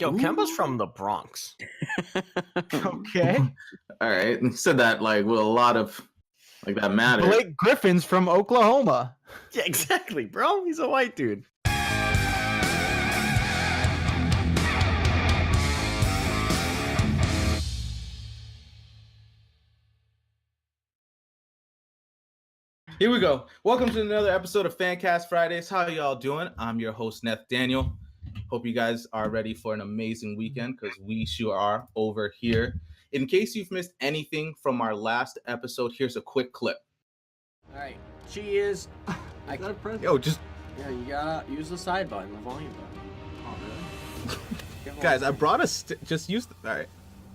Yo, Kemba's from the Bronx. Okay. All right. And said that like with a lot of like that matter. Blake Griffin's from Oklahoma. Yeah, exactly, bro. He's a white dude. Here we go. Welcome to another episode of FanCast Fridays. How y'all doing? I'm your host, Neth Daniel. Hope you guys are ready for an amazing weekend because we sure are over here. In case you've missed anything from our last episode, here's a quick clip. All right, cheers. Yo, just Yeah, you gotta use the side button, the volume button. Oh, really? guys, I brought just use. All right.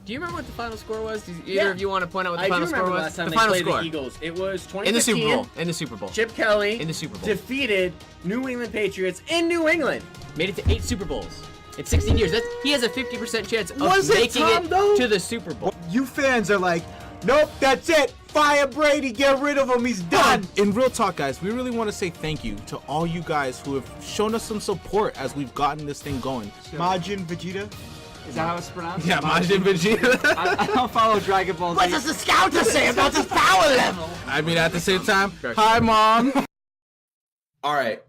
Do you remember what the final score was? Do either of you want to point out what the I final do score remember was? last time The they final played score the Eagles. It was 2015. in the Super Bowl. In the Super Bowl. Chip Kelly In the Super Bowl. defeated New England Patriots in New England. Made it to 8 Super Bowls in 16 years. He has a 50% chance of Was it making Tom, though? to the Super Bowl. You fans are like, nope, that's it. Fire Brady. Get rid of him. He's done. In real talk, guys, we really want to say thank you to all you guys who have shown us some support as we've gotten this thing going. Majin Vegeta. Is that how it's pronounced? Yeah, Majin Vegeta. I don't follow Dragon Ball Z. What does the scout say about his power level? I mean, at the same time, hi, Mom. All right.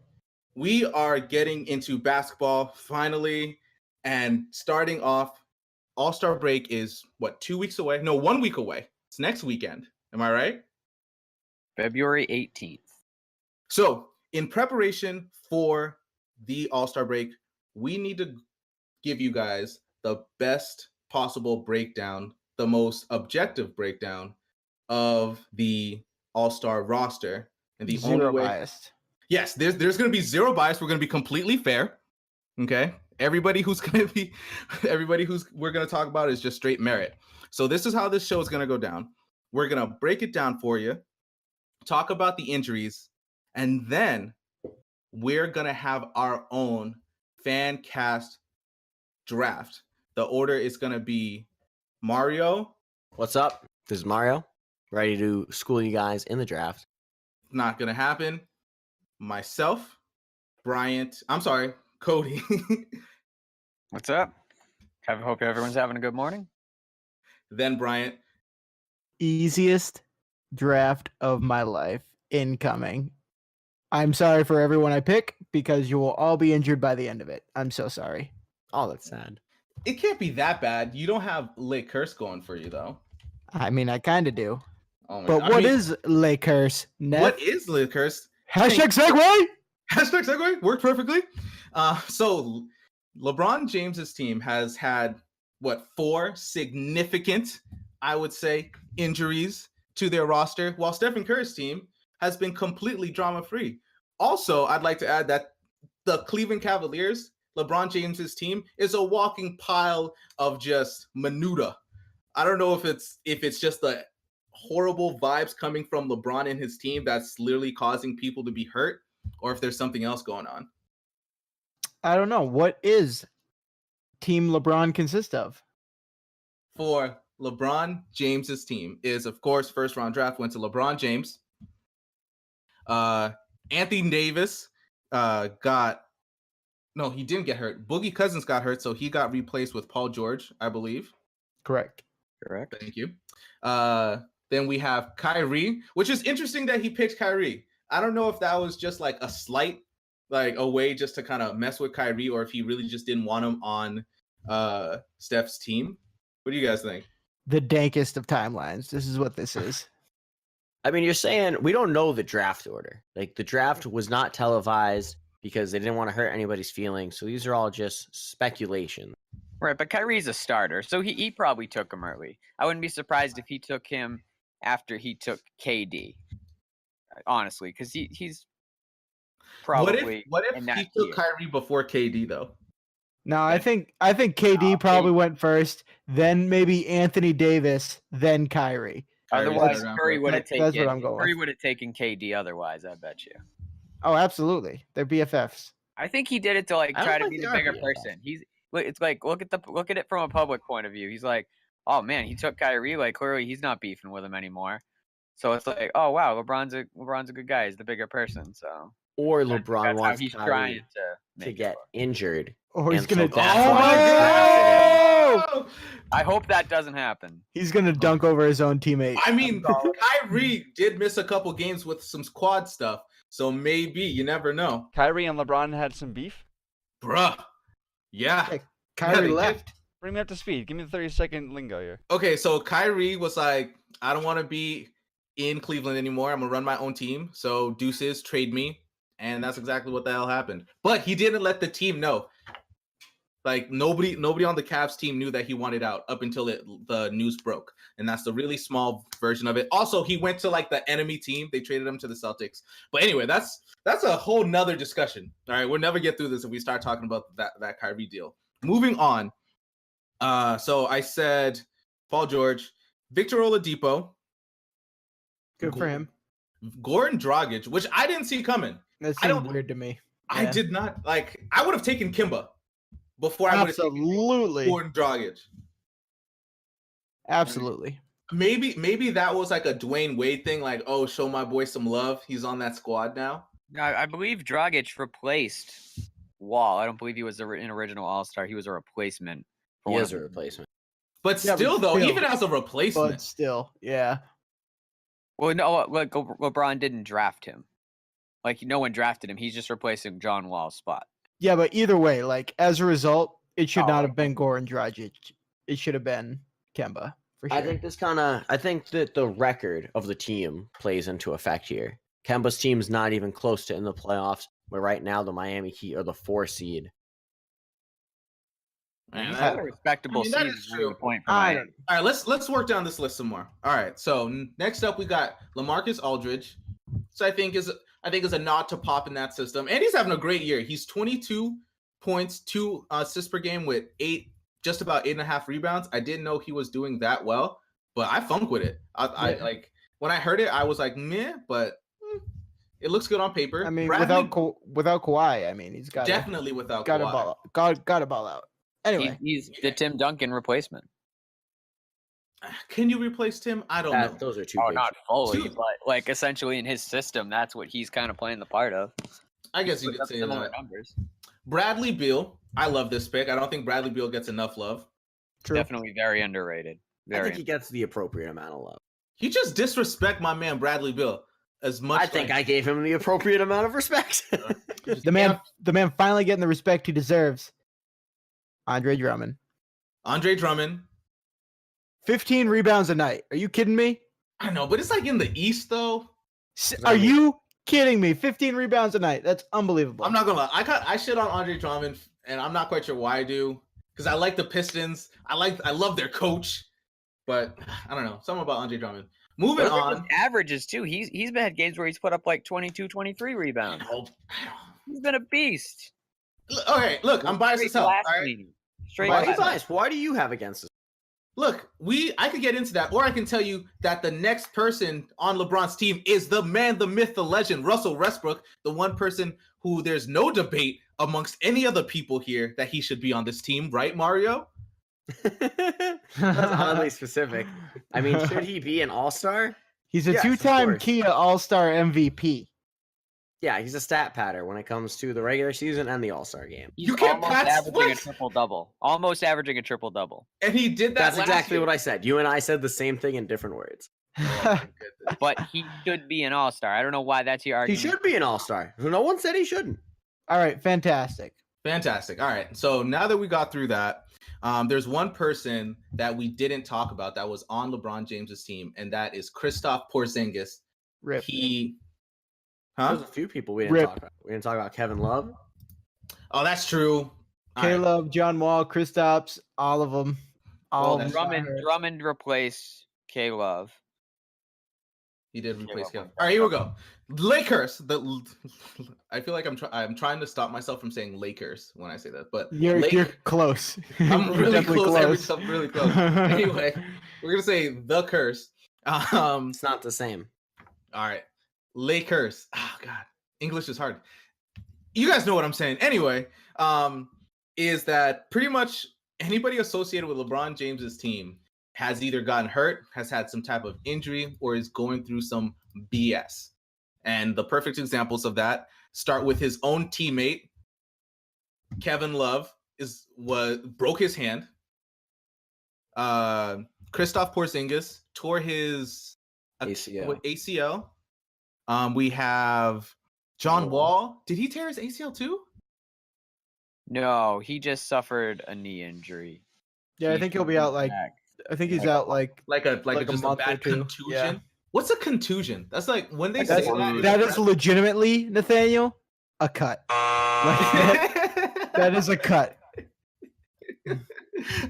We are getting into basketball finally. And starting off, All-Star break is, what, 2 weeks away? No, 1 week away. It's next weekend. Am I right? February 18th. So, in preparation for the All-Star break, we need to give you guys the best possible breakdown, the most objective breakdown of the All-Star roster. And the Zero only way, biased. yes, there's going to be zero bias. We're going to be completely fair. Okay? Everybody who's we're going to talk about is just straight merit. So this is how this show is going to go down. We're going to break it down for you, talk about the injuries, and then we're going to have our own fan cast draft. The order is going to be Mario. What's up? This is Mario. Ready to school you guys in the draft. Not going to happen. Myself, Cody. What's up? I hope everyone's having a good morning. Then Bryant. Easiest draft of my life incoming. I'm sorry for everyone I pick because you will all be injured by the end of it. I'm so sorry. Oh, that's sad. It can't be that bad. You don't have Le Curse going for you, though. I mean, I kind of do. Oh my But God. what is Le Curse? What is Le Curse? Hashtag segue? Hashtag segue worked perfectly. So LeBron James's team has had 4 significant, I would say, injuries to their roster, while Stephen Curry's team has been completely drama-free. Also, I'd like to add that the Cleveland Cavaliers, LeBron James's team, is a walking pile of just minuta. I don't know if it's just the horrible vibes coming from LeBron and his team that's literally causing people to be hurt, or if there's something else going on. I don't know. What is Team LeBron consist of? For LeBron James's team is, of course, first round draft went to LeBron James. Anthony Davis he didn't get hurt. Boogie Cousins got hurt, so he got replaced with Paul George, I believe. Correct. Thank you. Then we have Kyrie, which is interesting that he picked Kyrie. I don't know if that was just like a slight, like a way just to kind of mess with Kyrie, or if he really just didn't want him on Steph's team. What do you guys think? The dankest of timelines. This is what this is. I mean, you're saying we don't know the draft order. Like, the draft was not televised because they didn't want to hurt anybody's feelings. So these are all just speculation. Right, but Kyrie's a starter, so he probably took him early. I wouldn't be surprised if he took him after he took KD, honestly, because he's probably. What if he took Kyrie before KD though? No, I think KD probably went first, then maybe Anthony Davis, then Kyrie. Otherwise, Curry would have taken. That's what I'm going Curry with. would have taken KD. Otherwise, I bet you. Oh, absolutely. They're BFFs. I think he did it to I try don't to think be the they are bigger BFFs. person. It's like look at it from a public point of view. He's like, oh man, he took Kyrie. Like clearly he's not beefing with him anymore. So it's like, oh wow, LeBron's a good guy. He's the bigger person. So Or that's LeBron how wants he's Kyrie trying to to make it get look. injured. Or he's And going so to. that's Oh why my he God! I hope that doesn't happen. He's gonna dunk over his own teammate. I mean, Kyrie did miss a couple games with some squad stuff, so maybe you never know. Kyrie and LeBron had some beef. Bruh. Yeah. Hey, Kyrie they left. Bring me up to speed. Give me the 30-second lingo here. Okay, so Kyrie was like, I don't want to be in Cleveland anymore. I'm going to run my own team. So deuces, trade me. And that's exactly what the hell happened. But he didn't let the team know. Like, nobody on the Cavs team knew that he wanted out up until the news broke. And that's the really small version of it. Also, he went to, like, the enemy team. They traded him to the Celtics. But anyway, that's a whole nother discussion. All right, we'll never get through this if we start talking about that Kyrie deal. Moving on. So I said Paul George, Victor Oladipo. Good for him. Goran Dragic, which I didn't see coming. That I seemed don't- weird to me. I Yeah. did not like. I would have taken Kimba before I would have taken Absolutely. Goran Dragic. Absolutely. Maybe that was like a Dwayne Wade thing. Like, oh, show my boy some love. He's on that squad now. I believe Dragic replaced Wall. I don't believe he was an original All-Star. He was a replacement. He is a replacement. But Yeah, but still, though, still. even as a replacement, But still, yeah. Well, no, like LeBron didn't draft him. Like no one drafted him. He's just replacing John Wall's spot. Yeah, but either way, like as a result, it should Oh. not have been Goran Dragic. It should have been Kemba for sure. I think that the record of the team plays into effect here. Kemba's team's not even close to in the playoffs, but right now the Miami Heat are the 4 seed. Man, He's that- had a respectable that season. is running true. the point for I Miami. All right, let's work down this list some more. All right, so next up we got LaMarcus Aldridge. So I think is a nod to pop in that system, and he's having a great year. He's 22 points, 2 assists per game with just about 8.5 rebounds. I didn't know he was doing that well, but I funk with it. I like when I heard it, I was like meh, but it looks good on paper. I mean, Bradley- without Kawhi, I mean, he's got definitely without got to Kawhi. ball got to ball out. Anyway, He's the Tim Duncan replacement. Can you replace Tim? I don't know. Those are two. Oh, big not fully, Two- but like essentially in his system, that's what he's kind of playing the part of. I guess you Puts could up say similar that. numbers. Bradley Beal. I love this pick. I don't think Bradley Beal gets enough love. true. Definitely very underrated. I Very. think he gets the appropriate amount of love. He just disrespect my man Bradley Beal as much. I think I gave him the appropriate amount of respect. The man finally getting the respect he deserves. Andre Drummond, Andre Drummond. 15 rebounds a night. Are you kidding me? I know, but it's like in the East though. Are you kidding me? 15 rebounds a night. That's unbelievable. I'm not gonna lie. I shit on Andre Drummond, and I'm not quite sure why I do, because I like the Pistons. I love their coach, but I don't know. Something about Andre Drummond. Moving Those are on. his averages too. He's been had games where he's put up like 22, 23 rebounds. He's been a beast. Okay, look, I'm biased as hell. All right? Blasphemy. Straight Why are you blasphemy. biased? Why do you have against this? Look, I could get into that, or I can tell you that the next person on LeBron's team is the man, the myth, the legend, Russell Westbrook, the one person who there's no debate amongst any other people here that he should be on this team, right, Mario? That's oddly specific. I mean, should he be an all-star? He's a Yes, of two-time course. Kia All-Star MVP. Yeah, he's a stat patter when it comes to the regular season and the all-star game. He's You can't almost pass averaging a what? triple double. Almost averaging a triple double. And he did that. That's last exactly year. what I said. You and I said the same thing in different words. But he should be an all-star. I don't know why that's your He argument. should be an all-star. No one said he shouldn't. All right, fantastic. Fantastic. All right. So now that we got through that, there's one person that we didn't talk about that was on LeBron James's team, and that is Kristaps Porzingis. Rip. There's a few people we didn't Rip. talk about. We didn't talk about Kevin Love. Oh, that's true. All right. Caleb, John Wall, Kristaps, all of them. All Well, of them. Drummond replaced K Love. He did replace well, Kevin. All right, here we go. Lakers. I feel like I'm trying to stop myself from saying Lakers when I say that, but You're close. I'm You're really definitely close. I'm really close. Anyway, we're gonna say the curse. It's not the same. All right, Lakers. Oh God, English is hard. You guys know what I'm saying. Anyway, is that pretty much anybody associated with LeBron James's team has either gotten hurt, has had some type of injury, or is going through some BS. And the perfect examples of that start with his own teammate, Kevin Love, broke his hand. Kristaps Porzingis tore his ACL. ACL. We have John Wall. Did he tear his ACL too? No, he just suffered a knee injury. Yeah, I He think he'll should be out be like back. I think he's out like Like a just a month or bad two. contusion. Yeah. What's a contusion? That's like when they That's, say that. that is legitimately, Nathaniel, a cut. That is a cut.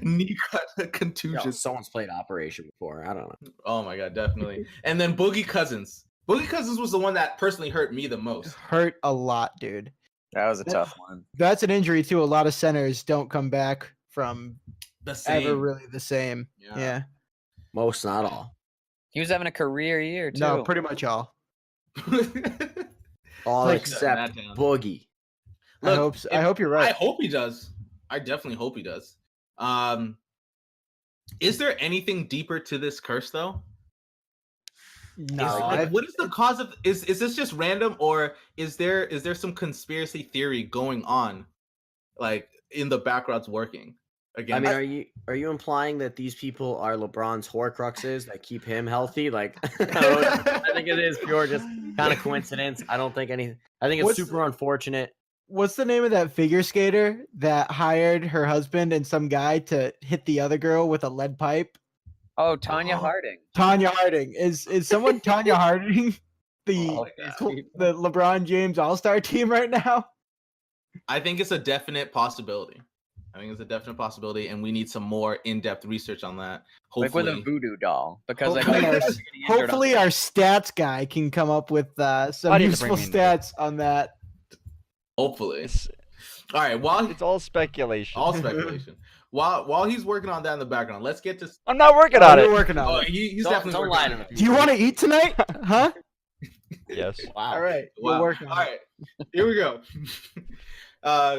Knee cut, a Yo, contusion. someone's played Operation before. I don't know. Oh my god, definitely. And then Boogie Cousins. Boogie Cousins was the one that personally hurt me the most. Hurt a lot, dude. That was a tough one. That's an injury too. A lot of centers don't come back from The same. ever really the same. Yeah. Most, not all. He was having a career year too. No, pretty much all. All Like- except Boogie. Look, I hope you're I right. hope he does. I definitely hope he does. Is there anything deeper to this curse though? No, What is the cause of is this just random, or is there some conspiracy theory going on, like in the backgrounds working? Again, I mean, are you implying that these people are LeBron's Horcruxes that keep him healthy? Like, I don't know. I think it is pure just kind of coincidence. I don't think anything. I think it's What's- super unfortunate. What's the name of that figure skater that hired her husband and some guy to hit the other girl with a lead pipe? Oh, Tanya Harding. Tanya Harding. Is someone Tanya Harding the Oh, the LeBron James All-Star team right now? I think it's a definite possibility. And we need some more in-depth research on that. Like with Hopefully, a voodoo doll, because I Hopefully know our- he's getting injured on Hopefully our stats guy can come up with some Why do you useful bring me into stats on that. hopefully. It's, All right, while it's all speculation. all speculation. While he's working on that in the background, let's get to. I'm not working on You're it. working on Oh, it. he's Don't definitely lie working to on me. it. Do you want to eat tonight? Huh? Yes. Wow. All right. Wow. You're working All on it. right, here we go.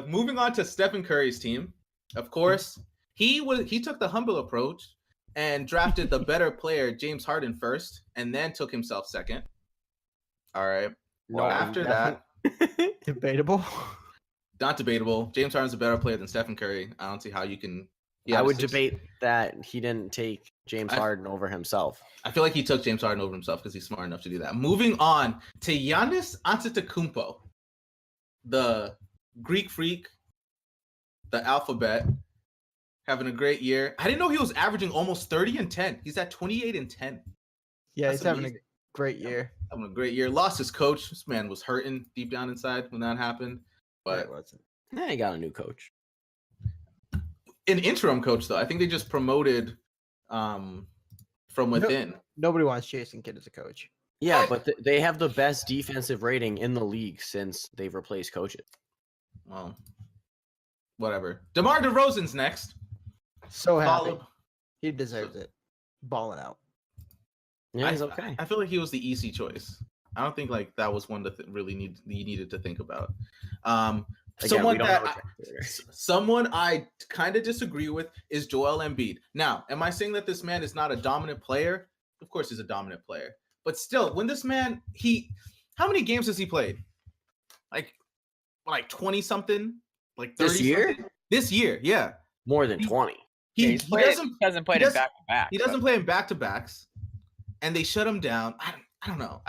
Moving on to Stephen Curry's team. Of course, he took the humble approach and drafted the better player, James Harden, first, and then took himself second. All right. No, After that, Debatable. not debatable. James Harden's a better player than Stephen Curry. I don't see how you can. he I had a would six- debate that he didn't take James Harden over himself. I feel like he took James Harden over himself because he's smart enough to do that. Moving on to Giannis Antetokounmpo, the Greek freak, the alphabet, having a great year. I didn't know he was averaging almost 30 and 10. He's at 28 and 10. Yeah, That's he's having a amazing. great year. Having a great year. Lost his coach. This man was hurting deep down inside when that happened. But It wasn't. He got a new coach. an interim coach, though. I think they just promoted from within. Nobody wants Jason Kidd as a coach. Yeah, but they have the best defensive rating in the league since they've replaced coaches. Well, whatever. DeMar DeRozan's next. So happy. Followed- He deserves it. Balling out. Yeah, he's okay. I feel like he was the easy choice. I don't think like that was one that really you needed to think about. Again, Someone we don't that know I, draft order. someone I kind of disagree with is Joel Embiid. Now, am I saying that this man is not a dominant player? Of course, he's a dominant player. But still, when this man how many games has he played? Like 20 something, like 30 This year? something? This year, yeah. More than 20. He doesn't play it back to back. He doesn't play in back-to-backs, and they shut him down. I don't know.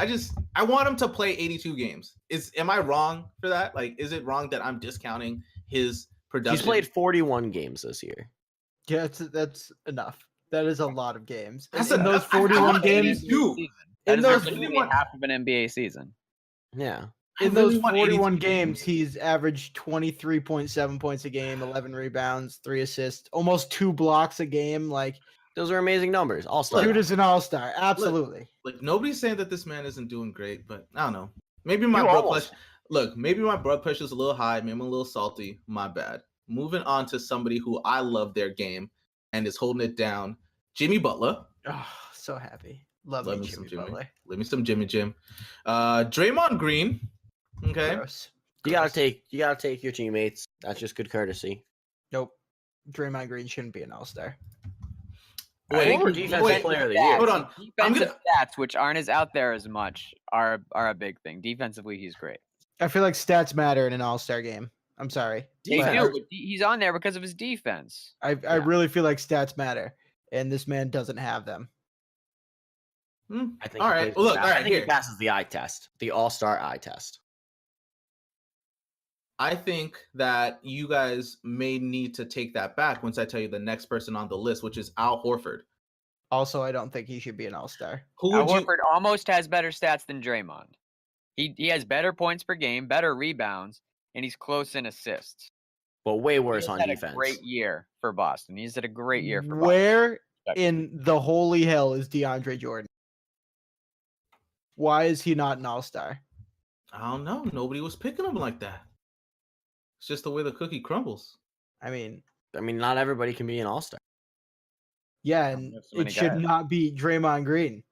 I want him to play 82 games. Am I wrong for that? Like, is it wrong that I'm discounting his production? He's played 41 games this year. Yeah, that's enough. That is a lot of games. That's in those I 41 want games, 82. That in is those literally 41 half of an NBA season. Yeah. in those really want 41 82 games, he's averaged 23.7 points a game, 11 rebounds, 3 assists, almost 2 blocks a game. Like, Those are amazing numbers. All star. dude is an all-star. Absolutely. Like, nobody's saying that this man isn't doing great, but I don't know. Maybe my You blood almost- pressure. Look, maybe my blood pressure is a little high. Maybe I'm a little salty. My bad. Moving on to somebody who I love their game and is holding it down. Jimmy Butler. Oh, so happy. Love Love me, me some Jimmy Jimmy. Butler. Let me some Jimmy Jim. Draymond Green. Okay. Gross. You gotta take your teammates. That's just good courtesy. Nope. Draymond Green shouldn't be an all-star. Wait, Former defensive wait, player of the year. hold on. I'm Defensive stats, which aren't as out there as much, are a big thing. Defensively, he's great. I feel like stats matter in an all-star game. I'm sorry. They but do, but he's on there because of his defense. I really feel like stats matter. and this man doesn't have them. I think. All right. Well, look. All I right. think Here. he passes the eye test, the All-Star eye test. I think that you guys may need to take that back once I tell you the next person on the list, which is Al Horford. Also, I don't think he should be an All-Star. Who Al would you? Horford almost has better stats than Draymond. He has better points per game, better rebounds, and he's close in assists. But way worse He's on had defense. a great year for Boston. He's had a great year for Where Boston. in the holy hell is DeAndre Jordan? Why is he not an All-Star? I don't know. Nobody was picking him like that. It's just the way the cookie crumbles. I mean, not everybody can be an All-Star. yeah, and There's so many it should guys. not be Draymond Green.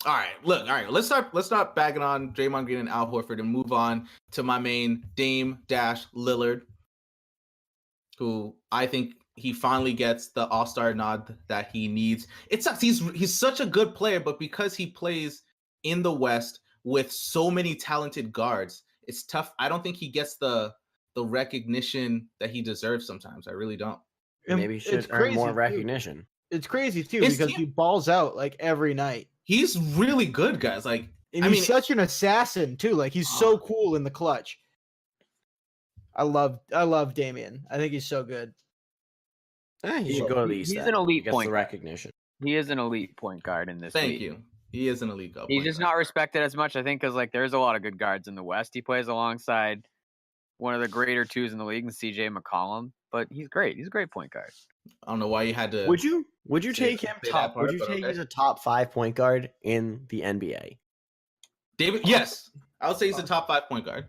All right, look. All right, let's start bagging on Draymond Green and Al Horford and move on to my main Dame Lillard, who I think he finally gets the All-Star nod that he needs. It sucks. He's such a good player, but because he plays in the West with so many talented guards, it's tough. I don't think he gets the recognition that he deserves sometimes. I really don't. Maybe he should earn more recognition. It's crazy too His because team- he balls out like every night. He's really good, guys. Like, And I he's mean- such an assassin too. Like he's so cool in the clutch. I love Damian. I think he's so good. He should go to the East. He's then. an elite He gets point the guard. recognition. He is an elite point guard in this thank league. you. He is an elite guard. He's just not respected as much, I think, because like there's a lot of good guards in the West. He plays alongside one of the greater twos in the league, CJ McCollum. But he's great. He's a great point guard. I don't know why you had to. Would you say- take him say that top? part, Would you but take okay. he's a top 5 point guard in the NBA? David? Yes, I would say he's a top 5 point guard.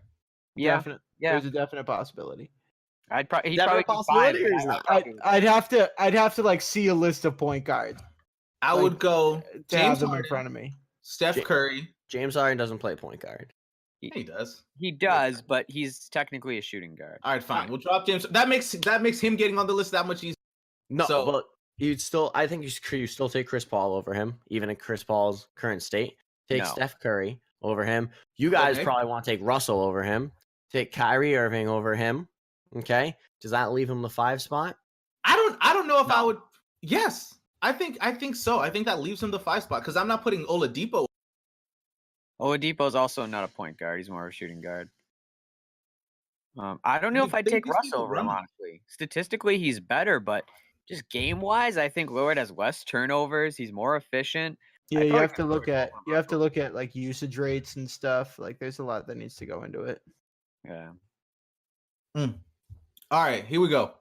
Yeah, Definite, yeah. There's a definite possibility. I'd probably he'd Is that probably a be possibility fine, or is but not? I'd have to like see a list of point guards I Like, would go to have James them in Harden, front of me. Steph Curry. James Harden doesn't play point guard. Yeah, he does. He does, but he's technically a shooting guard. All right, fine. We'll drop James. That makes him getting on the list that much easier. No, So- but I think you still take Chris Paul over him, even in Chris Paul's current state. Take No. Steph Curry over him. You guys Okay. probably want to take Russell over him. Take Kyrie Irving over him. Okay, does that leave him the 5 spot? I don't know if I No. would. Yes, I think so. I think that leaves him the 5 spot because I'm not putting Oladipo. Oladipo's also not a point guard. He's more of a shooting guard. I don't know You if I'd think take these Russ people over him, run? honestly. Statistically, he's better, but just game-wise, I think Lillard has less turnovers. He's more efficient. Yeah, I'd you probably have to go look with at Russell. like usage rates and stuff. Like there's a lot that needs to go into it. Yeah. All right, here we go.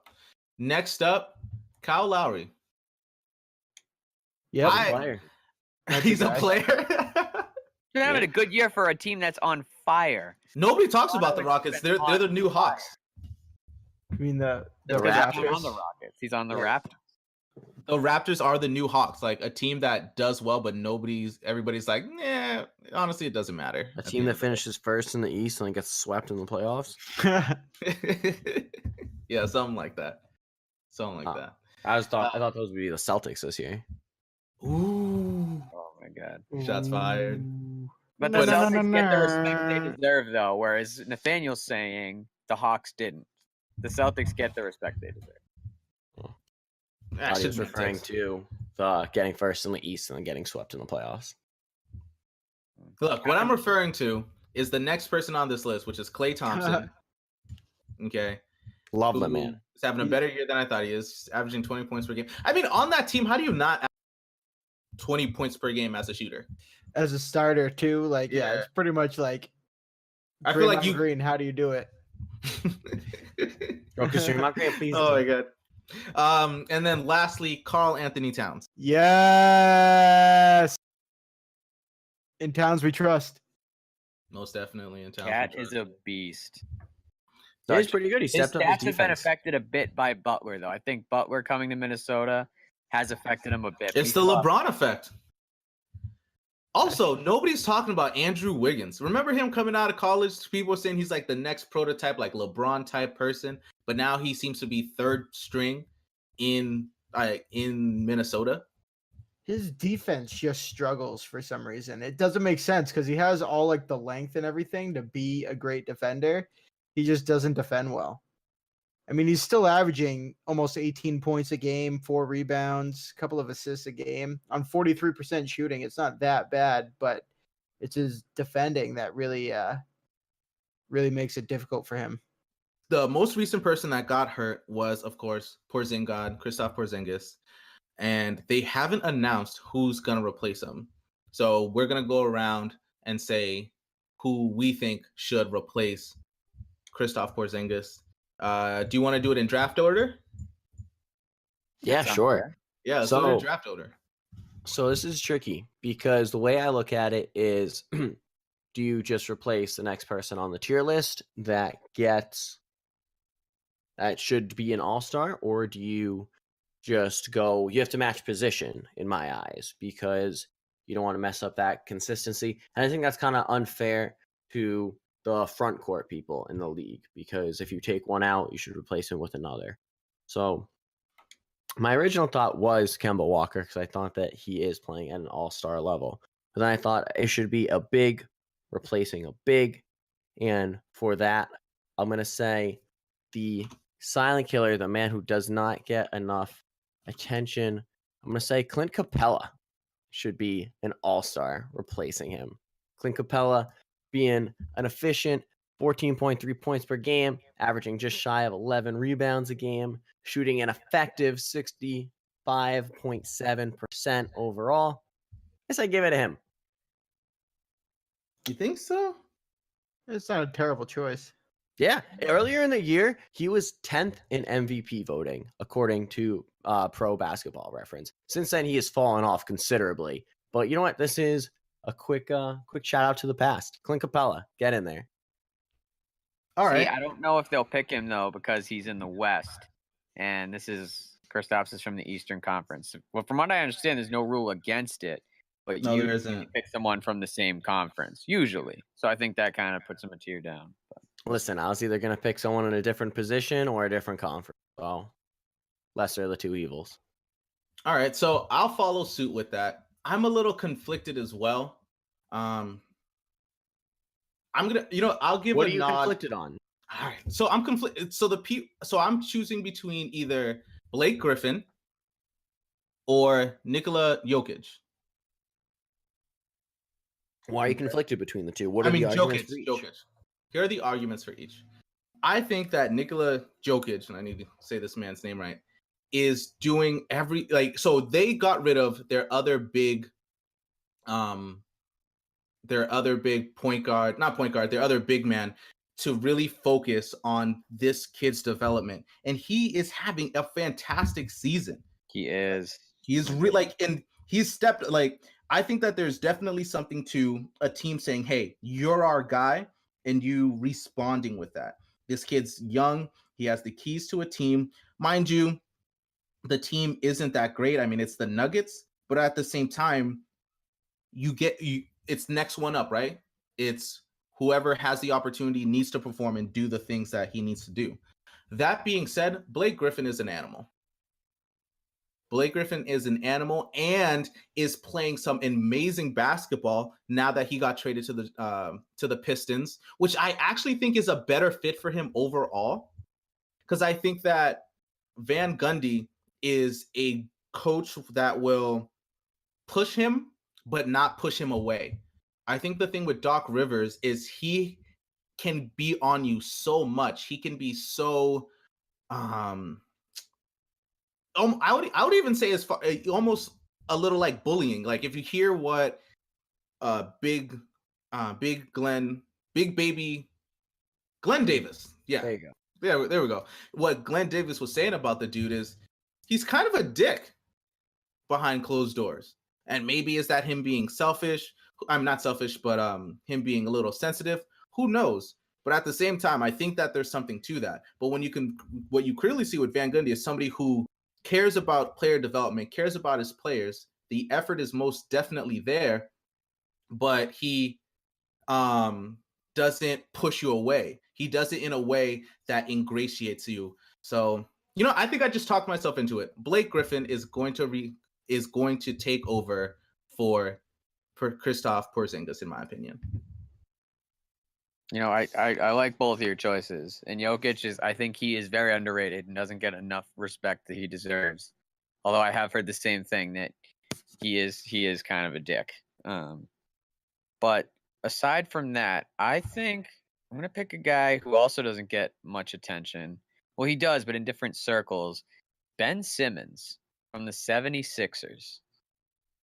Next up, Kyle Lowry. Yep. I- Player. That's He's a guy. player. He's having a good year for a team that's on fire. Nobody talks Lot about of the it's Rockets. been They're the new on fire. Hawks. I mean the That's 'cause he's Raptors. on the Rockets. He's on the Yeah. Raptors. The Raptors are the new Hawks, like a team that does well, but everybody's like, nah. Honestly, it doesn't matter. A at team the that end finishes first in the East and then gets swept in the playoffs. of the day. Yeah, something like that. Something like that. I thought those would be the Celtics this year. Ooh, Oh my god. shots fired. But No, the no, no, Celtics no, get the respect no. they deserve, though, whereas Nathaniel's saying the Hawks didn't. The Celtics get the respect they deserve. I That was should be referring text. to the getting first in the East and then getting swept in the playoffs. Look, what I'm referring to is the next person on this list, which is Klay Thompson. Okay. Love the who man. is having a better year than I thought he is, averaging 20 points per game. I mean, on that team, how do you not average 20 points per game as a shooter? As a starter too, like yeah, Yeah. it's pretty much like I feel like Draymond you. Green. How do you do it? Because you're not great, please. Oh my god. And then lastly, Karl Anthony Towns. Yes. In Towns we trust. Most definitely in Towns. Cat is a beast. He's pretty good. He His stepped up his stats have been defense. affected a bit by Butler, though. I think Butler coming to Minnesota has affected him a bit. It's the LeBron effect. Also, nobody's talking about Andrew Wiggins. Remember him coming out of college? People were saying he's like the next prototype, like LeBron type person. But now he seems to be third string in Minnesota. His defense just struggles for some reason. It doesn't make sense because he has all like the length and everything to be a great defender. He just doesn't defend well. I mean, he's still averaging almost 18 points a game, 4 rebounds, a couple of assists a game on 43% shooting. It's not that bad, but it's his defending that really makes it difficult for him. The most recent person that got hurt was, of course, Kristaps Porzingis, and they haven't announced who's going to replace him. So we're going to go around and say who we think should replace Kristaps Porzingis. Do you want to do it in draft order? Yeah, sure. Yeah, let's do it in draft order. So this is tricky because the way I look at it is, do you just replace the next person on the tier list that should be an all-star, or do you just go, you have to match position in my eyes because you don't want to mess up that consistency. And I think that's kind of unfair to the front court people in the league, because if you take one out, you should replace him with another. So my original thought was Kemba Walker, because I thought that he is playing at an all-star level. But then I thought it should be a big replacing a big. And for that, I'm going to say the silent killer, the man who does not get enough attention, I'm going to say Clint Capella should be an all-star replacing him. Clint Capella being an efficient 14.3 points per game, averaging just shy of 11 rebounds a game, shooting an effective 65.7% overall. I guess I give it to him. You think so? It's not a terrible choice. Yeah. Earlier in the year, he was 10th in MVP voting, according to Pro Basketball Reference. Since then, he has fallen off considerably. But you know what? This is a quick shout out to the past. Clint Capella, get in there. All right. I don't know if they'll pick him, though, because he's in the West. And Kristaps is from the Eastern Conference. Well, from what I understand, there's no rule against it. But No, there you isn't. pick someone from the same conference, usually. So I think that kind of puts him a tier down. But. Listen, I was either going to pick someone in a different position or a different conference. So, lesser of the two evils. All right, so I'll follow suit with that. I'm a little conflicted as well. I'm gonna, I'll give What a are you nod. conflicted on? All right, so I'm conflicted. So I'm choosing between either Blake Griffin or Nikola Jokic. Why are you conflicted between the two? What are the arguments for each? Jokic. Here are the arguments for each. I think that Nikola Jokic, and I need to say this man's name right, is doing so they got rid of their other big point guard, not point guard, their other big man, to really focus on this kid's development. And he is having a fantastic season. He is. He's and he's stepped I think that there's definitely something to a team saying, hey, you're our guy, and you responding with that. This kid's young. He has the keys to a team. Mind you, the team isn't that great. I mean, it's the Nuggets, but at the same time, it's next one up, right? It's whoever has the opportunity needs to perform and do the things that he needs to do. That being said, Blake Griffin is an animal. Blake Griffin is an animal and is playing some amazing basketball now that he got traded to the Pistons, which I actually think is a better fit for him overall, because I think that Van Gundy is a coach that will push him but not push him away. I think the thing with Doc Rivers is he can be on you so much. He can be so I would even say as far almost a little like bullying. Like if you hear what big baby Glenn Davis. Yeah. There you go. Yeah, there we go. What Glenn Davis was saying about the dude is he's kind of a dick behind closed doors. And maybe is that him being selfish? I'm not selfish, but him being a little sensitive. Who knows? But at the same time, I think that there's something to that. But what you clearly see with Van Gundy is somebody who cares about player development, cares about his players. The effort is most definitely there, but he doesn't push you away. He does it in a way that ingratiates you. So, I think I just talked myself into it. Blake Griffin is going to take over for Kristaps Porzingis, in my opinion. I like both of your choices. And Jokic I think he is very underrated and doesn't get enough respect that he deserves. Although I have heard the same thing that he is kind of a dick. But aside from that, I think I'm gonna pick a guy who also doesn't get much attention. Well, he does, but in different circles. Ben Simmons from the 76ers.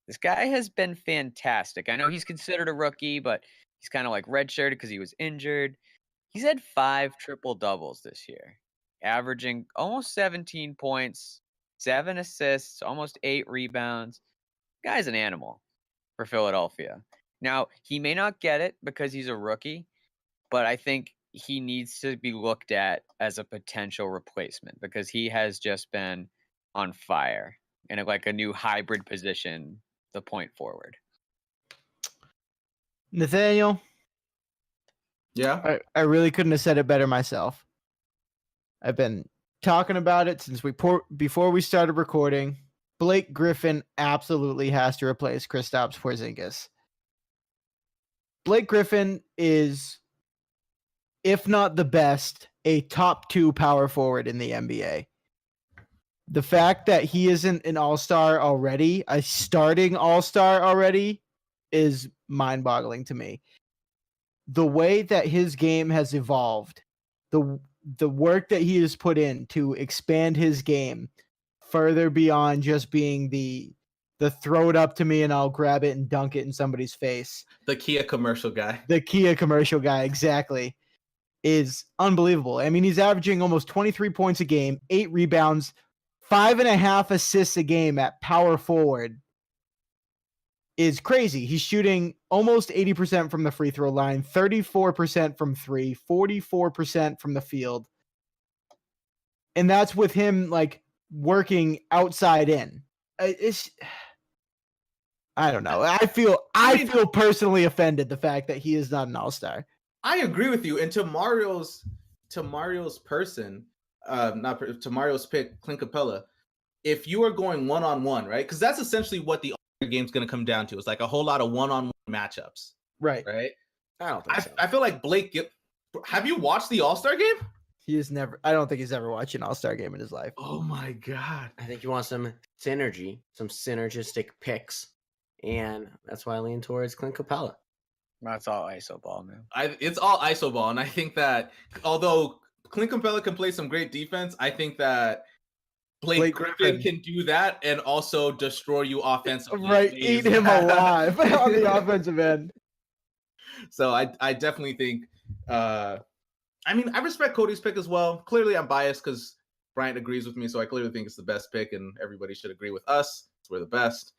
This guy has been fantastic. I know he's considered a rookie, but he's kind of like redshirted because he was injured. He's had 5 triple-doubles this year, averaging almost 17 points, 7 assists, almost 8 rebounds. Guy's an animal for Philadelphia. Now, he may not get it because he's a rookie, but I think he needs to be looked at as a potential replacement because he has just been on fire in like a new hybrid position, the point forward. Nathaniel? Yeah. I really couldn't have said it better myself. I've been talking about it since before we started recording. Blake Griffin absolutely has to replace Kristaps Porzingis. Blake Griffin is, if not the best, a top 2 power forward in the NBA. The fact that he isn't an all-star already, a starting all-star already, is mind-boggling to me. The way that his game has evolved, the work that he has put in to expand his game further beyond just being the throw it up to me and I'll grab it and dunk it in somebody's face. The Kia commercial guy. The Kia commercial guy, exactly, is unbelievable. I mean, he's averaging almost 23 points a game, 8 rebounds, 5.5 assists a game at power forward. Is crazy. He's shooting almost 80% from the free throw line, 34% from 3, 44% from the field. And that's with him like working outside in. I don't know. I feel personally offended the fact that he is not an all-star. I agree with you. And to Mario's person, to Mario's pick, Clint Capella, if you are going one-on-one, right? Because that's essentially what the All-Star game's going to come down to. It's like a whole lot of one-on-one matchups. Right. Right? I don't think so. I feel like have you watched the All-Star game? I don't think he's ever watched an all-star game in his life. Oh my God. I think you want some synergy, some synergistic picks, and that's why I lean towards Clint Capella. That's all ISO ball, man. It's all ISO ball, and I think that although Clint Capella can play some great defense, I think that Blake Griffin can do that and also destroy you offensively. Right, eat him alive on the offensive end. So I definitely think I mean, I respect Cody's pick as well. Clearly, I'm biased because Bryant agrees with me, so I clearly think it's the best pick, and everybody should agree with us. We're the best.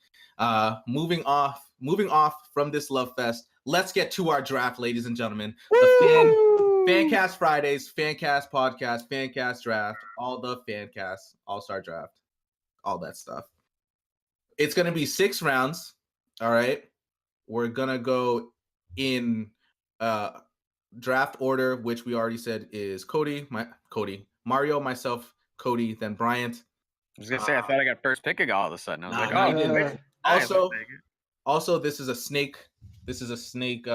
Moving off from this love fest, let's get to our draft, ladies and gentlemen. The FanCast Fridays, FanCast Podcast, FanCast Draft, all the FanCast All-Star Draft, all that stuff. It's going to be 6 rounds, all right? We're going to go in draft order, which we already said is Mario, myself, Cody, then Bryant. I was gonna say I thought I got first pick all of a sudden. I was like, Also, this is a snake. This is a snake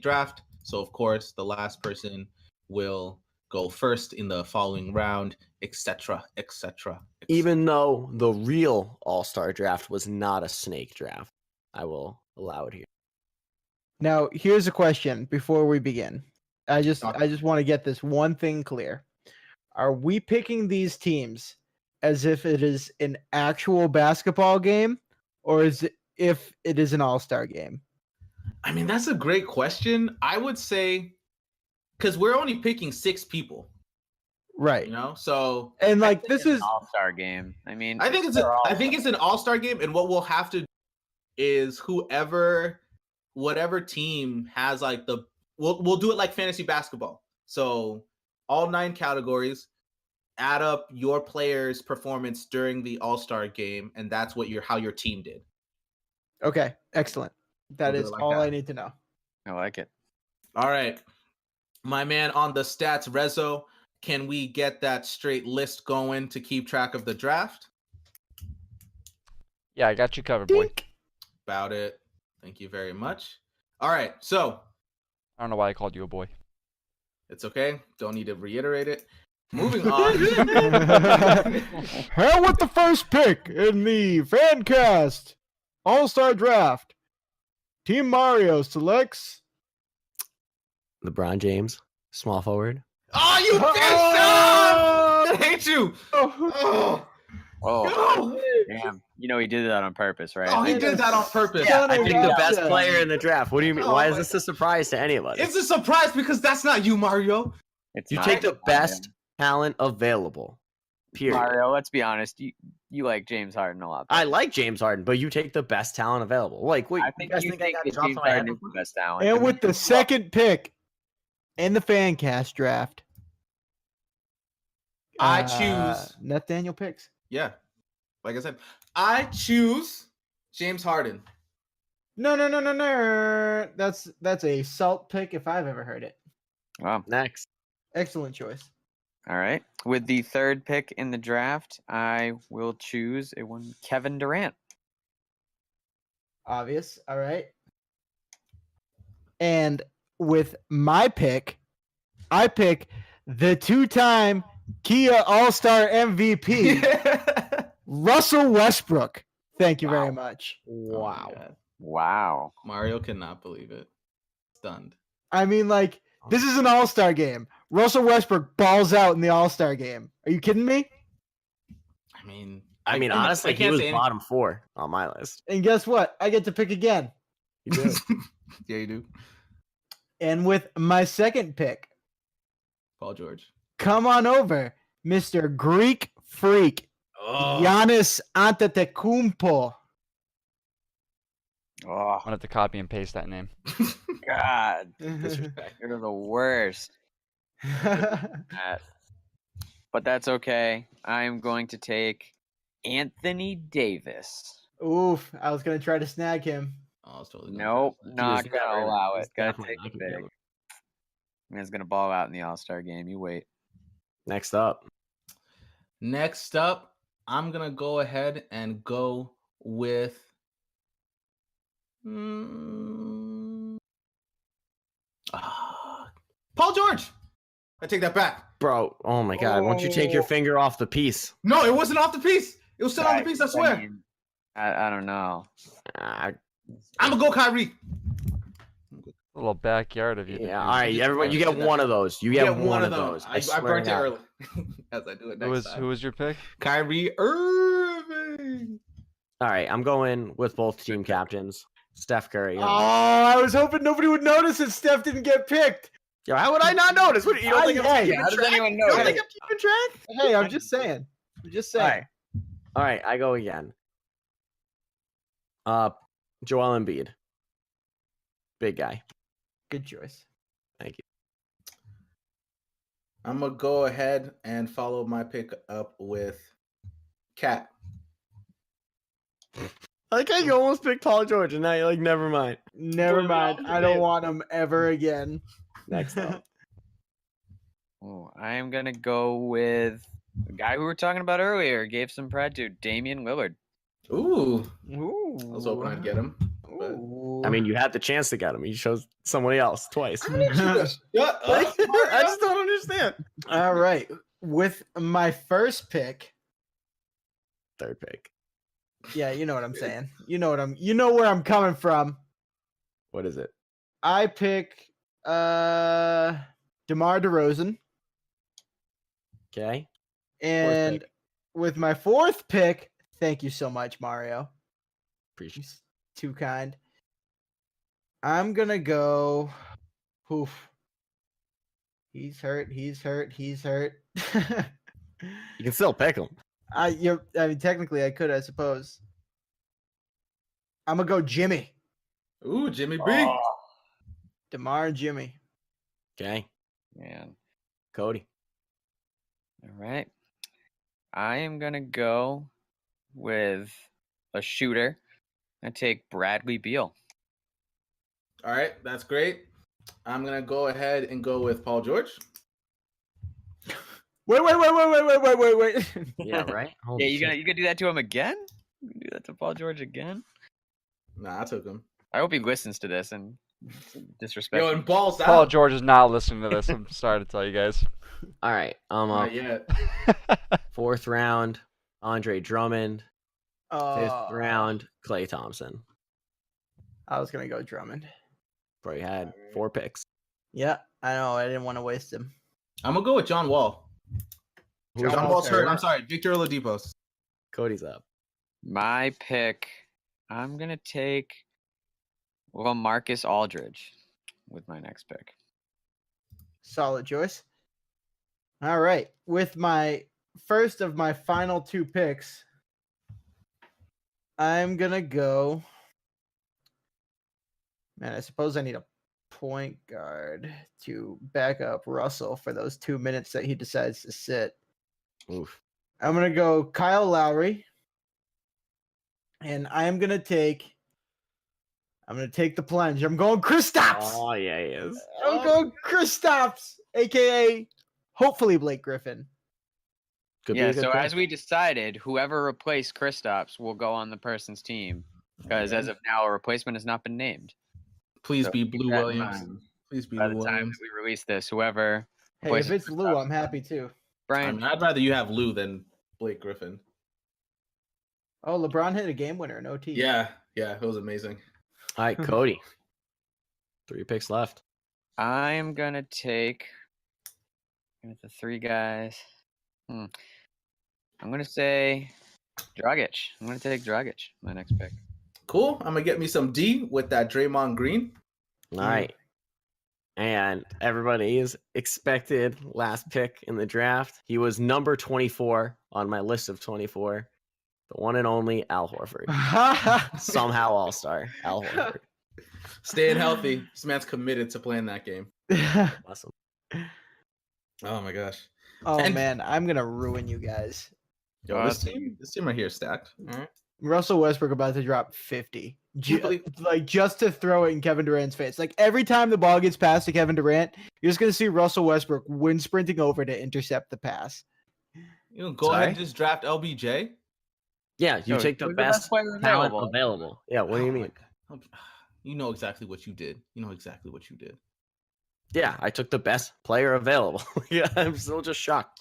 draft. So of course, the last person will go first in the following round, etc., etc. Even though the real All-Star draft was not a snake draft, I will allow it here. Now, here's a question before we begin. I just want to get this one thing clear. Are we picking these teams as if it is an actual basketball game, or is it if it is an all-star game? I mean, that's a great question. I would say, because we're only picking 6 people. Right. You know, so and like this is an all-star game. I mean, I think it's an all-star game, and what we'll have to do is whatever team has like we'll do it like fantasy basketball. So all 9 categories, add up your player's performance during the all-star game, and that's what how your team did. Okay, excellent. That is all I need to know. I like it. All right. My man on the stats, Rezo, can we get that straight list going to keep track of the draft? Yeah, I got you covered, boy. About it. Thank you very much. All right, so I don't know why I called you a boy. It's okay. Don't need to reiterate it. Moving on. Hell with the first pick in the FanCast All-Star Draft. Team Mario selects. LeBron James, small forward. Oh, you bitch! I hate you. Oh, Oh, damn. You know he did that on purpose, right? oh, he did that on purpose. Yeah, I picked the gotcha. best player in the draft. What do you mean? Oh Why is my this a surprise to anybody? It's a surprise because that's not you, Mario. It's You not take the him. best talent available. Period. Mario, let's be honest. You like James Harden a lot. I like James Harden, but you take the best talent available. Like, wait, I think guys you I think got that dropped James on my head Harden is before? the best talent. And with the second pick in the FanCast draft, I choose. Nathaniel picks. Yeah, like I said, I choose James Harden. No. That's a salt pick if I've ever heard it. Wow. Next. Excellent choice. All right. With the third pick in the draft, I will choose Kevin Durant. Obvious. All right. And with my pick, I pick the two-time Kia All-Star MVP, Russell Westbrook. Thank you very much. Wow. Oh my God. Wow. Mario cannot believe it. Stunned. I mean, like, this is an All-Star game. Russell Westbrook balls out in the All-Star game. Are you kidding me? I mean, Honestly, I he can't was say any- bottom 4 on my list. And guess what? I get to pick again. You did. Yeah, you do. And with my second pick, Paul George. come on over, Mr. Greek Freak, Giannis Antetokounmpo. Oh, I'm gonna have to copy and paste that name. God. Disrespect. You're the worst. That. But that's okay. I'm going to take Anthony Davis. Oof, I was going to try to snag him. Oh, I was totally gonna Nope, try that. not He's gonna never- allow he's it. Gotta definitely take not it gonna be big. able Man's gonna ball out in the All-Star game. You wait. Next up. Next up, I'm gonna go ahead and go with Paul George. I take that back. Bro, oh my god, why don't you take your Oh. finger off the piece? No, it wasn't off the piece. It was still on the piece. I swear. mean, I don't know. Ah, I'm gonna go Kyrie. A little backyard of you. yeah, all right, everybody, you get one of those. You get one of those. I swear burnt to it God. early. As I do it next time. Who was your pick? Kyrie Irving. All right, I'm going with both team captains. Steph Curry. Oh, I was hoping nobody would notice that Steph didn't get picked. Yo, how would I not notice? What, you don't think I'm Hey, keeping how does track? anyone You know don't that? think I'm keeping track? Hey, I'm just saying. I'm just All saying. right. All right, I go again. Joel Embiid. Big guy. Good choice. Thank you. I'm gonna go ahead and follow my pick up with Cat. I like how you almost picked Paul George, and now you're like, never mind. Never Put it mind. off the I don't table. want him ever again. Next up. Oh, I am gonna go with the guy who we were talking about earlier. Gave some pride to Damian Lillard. Ooh, Ooh. I was hoping I'd get him. But... Ooh. I mean, you had the chance to get him. You chose somebody else twice. Shut Like, up. I just don't understand. All right. With my first pick, Third pick. yeah, you know what I'm saying. You know where I'm coming from. What is it? I pick DeMar DeRozan. Okay. And pick. with my fourth pick, thank you so much, Mario. Appreciate He's too kind. I'm gonna go. Oof. He's hurt. He's hurt. He's hurt. You can still pick him. I mean, technically, I could, I suppose. I'm gonna go Jimmy. Ooh, Jimmy B. Oh, DeMar and Jimmy. Okay. man. Cody. All right. I am gonna go with a shooter. I take Bradley Beal. All right, that's great. I'm gonna go ahead and go with Paul George. Wait. Yeah, right? Holy Yeah, you shit. gonna do that to him again? You gonna do that to Paul George again? Nah, I took him. I hope he listens to this and Disrespectful. Yo, and balls Paul out. George is not listening to this. I'm sorry to tell you guys. All right, I'm up. Not yet. 4th round, Andre Drummond. 5th Oh, round, Klay Thompson. I was gonna go Drummond. Bro, you had 4 picks. Yeah, I know. I didn't want to waste him. I'm gonna go with John Wall. Who's John up? Wall's hurt. I'm sorry, Victor Oladipo. Cody's up. My pick, I'm going to take Marcus Aldridge with my next pick. Solid choice. All right, with my first of my final 2 picks, I'm gonna go. Man, I suppose I need a point guard to back up Russell for those 2 minutes that he decides to sit. Oof. I'm gonna go Kyle Lowry, and I'm gonna take the plunge. I'm going Kristaps. Oh, yeah, he is. I'm going Kristaps, aka hopefully Blake Griffin. Could be Yeah, a good so pick. as we decided, whoever replaced Kristaps will go on the person's team. Because as of now, a replacement has not been named. Please So be keep Blue that in Williams. mind. Please be By Lou the time Williams. that we release this, whoever Hey, replaces if it's Lou, I'm happy too. I Brian, mean, I'd rather you have Lou than Blake Griffin. Oh, LeBron hit a game winner in OT. Yeah, it was amazing. All right, Cody. 3 picks left. I am gonna take with the 3 guys. I'm gonna say Dragic. I'm gonna take Dragic, my next pick. Cool. I'm gonna get me some D with that Draymond Green. All right. And everybody's expected last pick in the draft. He was number 24 on my list of 24. The one and only Al Horford. Somehow all-star Al Horford. Staying healthy. This man's committed to playing that game. Awesome. Oh my gosh. Oh And- man, I'm gonna ruin you guys. Yo, this team right here is stacked. All right. Russell Westbrook about to drop 50. you believe- Just to throw it in Kevin Durant's face. Like every time the ball gets passed to Kevin Durant, you're just gonna see Russell Westbrook wind sprinting over to intercept the pass. You know, go ahead Sorry? and just draft LBJ. Yeah, you Yo, take the who's best player talent available? available. Yeah, what do you Oh my mean? God. You know exactly what you did. Yeah, I took the best player available. Yeah, I'm still just shocked.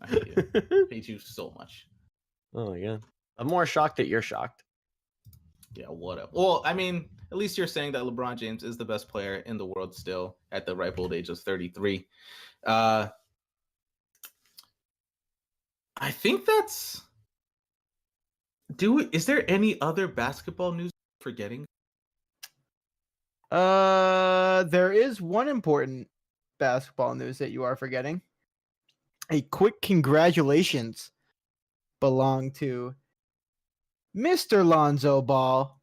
I hate you. Hate you so much. Oh my god. I'm more shocked that you're shocked. Yeah, whatever. Well, I mean, at least you're saying that LeBron James is the best player in the world still at the ripe old age of 33. I think that's. Is there any other basketball news I'm forgetting? There is one important basketball news that you are forgetting. A quick congratulations belong to Mr. Lonzo Ball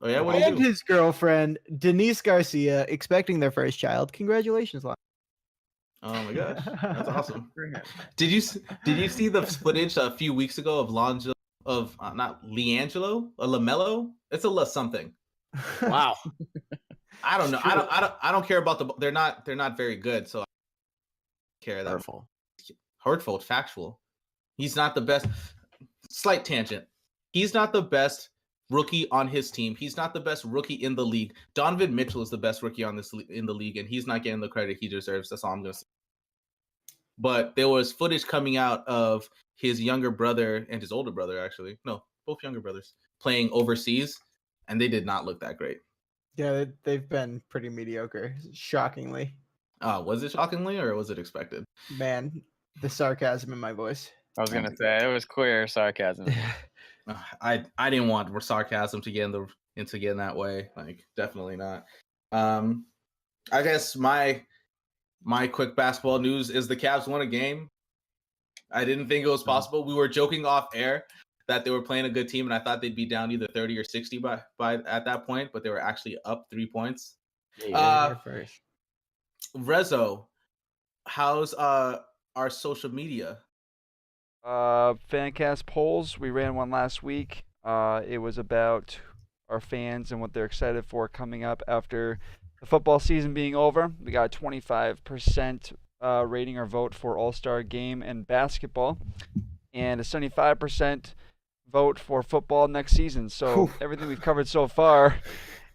Oh yeah, what do you and do? his girlfriend Denise Garcia, expecting their first child. Congratulations, Lonzo. Oh my gosh, that's awesome. Did you see the footage a few weeks ago of Lonzo not LiAngelo, a LaMelo? It's a something. Wow. I don't know. I don't care about the. They're not very good. So I don't care that Hurtful. hurtful, factual. He's not the best. Slight tangent. He's not the best rookie on his team. He's not the best rookie in the league. Donovan Mitchell is the best rookie in the league, and he's not getting the credit he deserves. That's all I'm gonna say. But there was footage coming out of his younger brother and his older brother, actually. No, both younger brothers playing overseas, and they did not look that great. Yeah, they've been pretty mediocre, shockingly. Was it shockingly or was it expected? Man, the sarcasm in my voice. I was gonna say it was clear sarcasm. I didn't want sarcasm to get in that way. Like, definitely not. I guess my quick basketball news is the Cavs won a game. I didn't think it was possible. We were joking off air that they were playing a good team, and I thought they'd be down either 30 or 60 by at that point, but they were actually up 3 points. Yeah, you heard it here first. Rezo, how's our social media? FanCast polls. We ran one last week. It was about our fans and what they're excited for coming up after the football season being over. We got 25% rating or vote for All-Star Game and basketball, and a 75% vote for football next season. So everything we've covered so far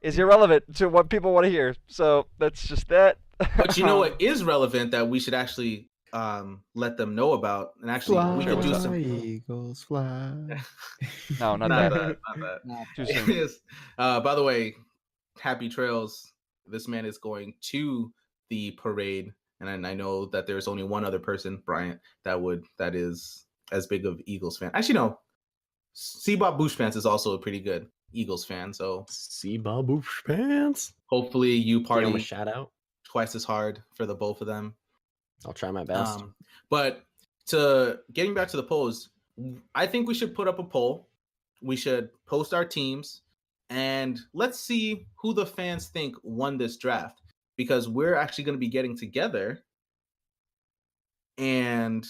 is irrelevant to what people want to hear. So that's just that. But you know what is relevant that we should actually let them know about, and actually we Sure, could do what's some. Eagles fly. No, not Not that. that. Not Too soon. Yes. By the way, happy trails. This man is going to the parade, and I know that there's only one other person, Bryant, that is as big of Eagles fan. Actually, no. C-Bob Bush Pants is also a pretty good Eagles fan. So See Babu Pants. hopefully you Give him a party shout out. twice as hard for the both of them. I'll try my best. But getting back to the polls, I think we should put up a poll. We should post our teams, and let's see who the fans think won this draft, because we're actually going to be getting together and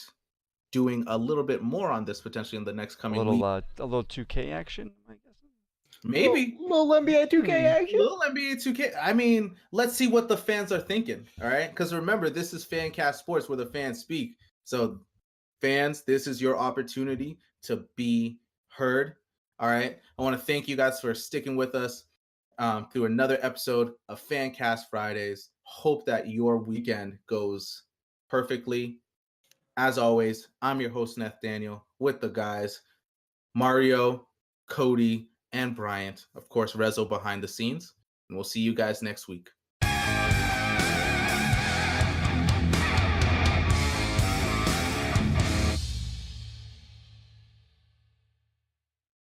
doing a little bit more on this potentially in the next A coming little week. a little 2K action, I guess. Maybe. Little NBA 2K action. Little NBA 2K. I mean, let's see what the fans are thinking. All right. Because remember, this is FanCast Sports where the fans speak. So, fans, this is your opportunity to be heard. All right. I want to thank you guys for sticking with us through another episode of FanCast Fridays. Hope that your weekend goes perfectly. As always, I'm your host, Nathaniel, with the guys, Mario, Cody, and Bryant. Of course, Rezo behind the scenes. And we'll see you guys next week.